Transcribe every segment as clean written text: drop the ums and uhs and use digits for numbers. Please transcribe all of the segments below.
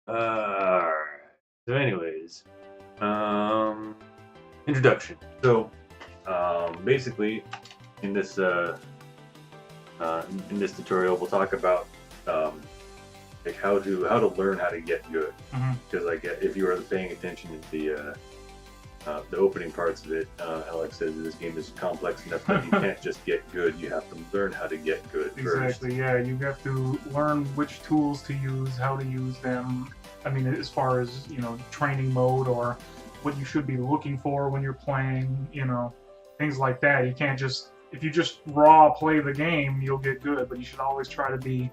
Uh, so anyways, um, introduction. So, basically, in this in this tutorial, we'll talk about um, like how to learn how to get good. Hmm. Because like if you are paying attention to the opening parts of it, Alex says this game is complex enough that you can't just get good. You have to learn how to get good first. Exactly. Yeah, you have to learn which tools to use, how to use them. I mean, as far as training mode or what you should be looking for when you're playing. Things like that. You can't just if you just raw play the game, you'll get good. But you should always try to be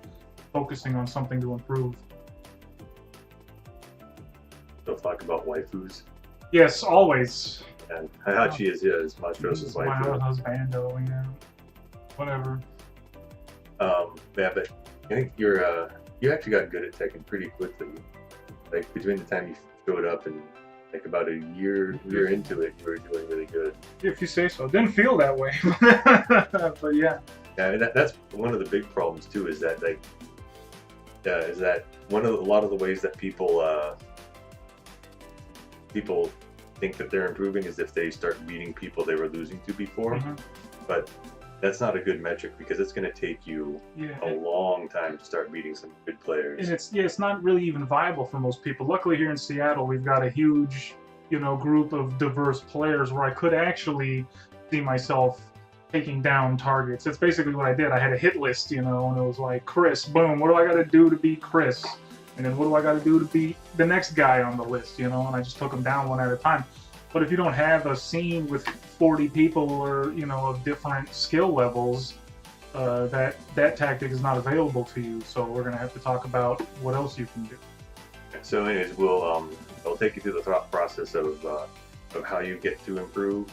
focusing on something to improve. So talk about waifus. Yes, always. And Heihachi is Mastro's My waifu. husbando, yeah. Whatever. Yeah, but I think you actually got good at Tekken pretty quickly. Like between the time you showed up and like about a year into it, you were doing really good. If you say so. Didn't feel that way, but yeah. Yeah, and that's one of the big problems too. Is that like is that a lot of the ways that people think that they're improving is if they start beating people they were losing to before. Hmm. But that's not a good metric because it's going to take you Yeah. a long time to start beating some good players. And it's not really even viable for most people. Luckily, here in Seattle, we've got a huge, group of diverse players where I could actually see myself taking down targets. That's basically what I did. I had a hit list, and it was like Chris, boom. What do I got to do to beat Chris? And then what do I got to do to beat the next guy on the list? And I just took them down one at a time. But if you don't have a scene with 40 people or of different skill levels, that tactic is not available to you. So we're gonna have to talk about what else you can do. So, anyways, I'll take you through the thought process of how you get to improve,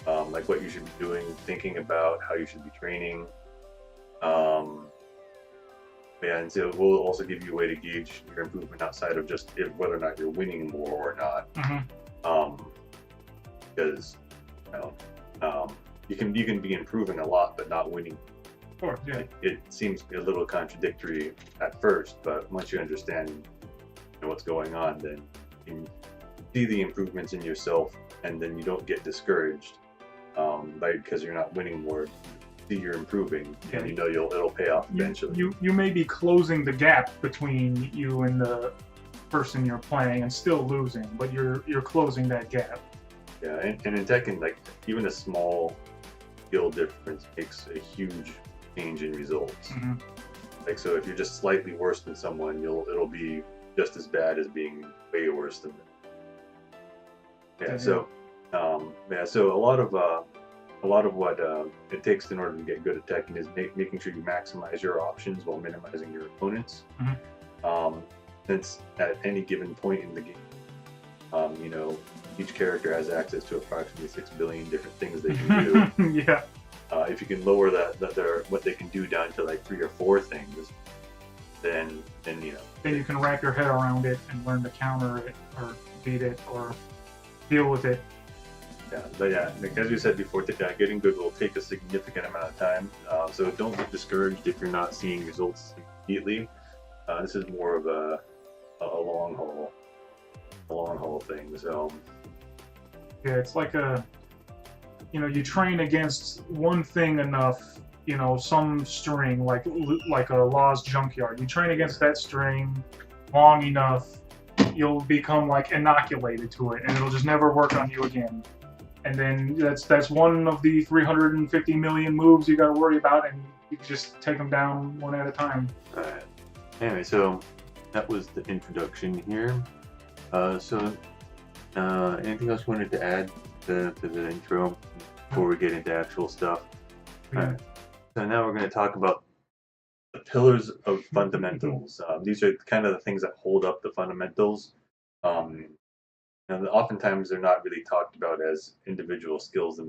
like what you should be doing, thinking about how you should be training. Um, yeah, and so we'll also give you a way to gauge your improvement outside of just whether or not you're winning more or not. Um, because you know, you can be improving a lot but not winning. Of course, yeah. It seems a little contradictory at first, but once you understand what's going on, then you can see the improvements in yourself, and then you don't get discouraged because you're not winning more. See you're improving, Yeah. and it'll pay off eventually. You may be closing the gap between you and the person you're playing and still losing, but you're closing that gap. Yeah, and in Tekken, like even a small skill difference makes a huge change in results. Hmm. Like so, if you're just slightly worse than someone, it'll be just as bad as being way worse than them. Yeah. Yeah. So a lot of what it takes in order to get good at Tekken is making sure you maximize your options while minimizing your opponents. Hmm. Since at any given point in the game, each character has access to approximately 6 billion different things they can do. Yeah. If you can lower what they can do down to like 3 or 4 things, then Then you can wrap your head around it and learn to counter it or beat it or deal with it. yeah. But yeah, like, as we said before, getting good will take a significant amount of time. So don't get discouraged if you're not seeing results immediately. This is more of a long haul thing. So Yeah, it's like you train against one thing enough, some string like a Law's Junkyard. You train against that string long enough, you'll become like inoculated to it, and it'll just never work on you again. And then that's one of the 350 million moves you got to worry about, and you just take them down one at a time. anyway, so that was the introduction here. Anything else you wanted to add to the intro before we get into actual stuff? Yeah. All right. So now we're going to talk about the pillars of fundamentals. These are kind of the things that hold up the fundamentals. And oftentimes they're not really talked about as individual skills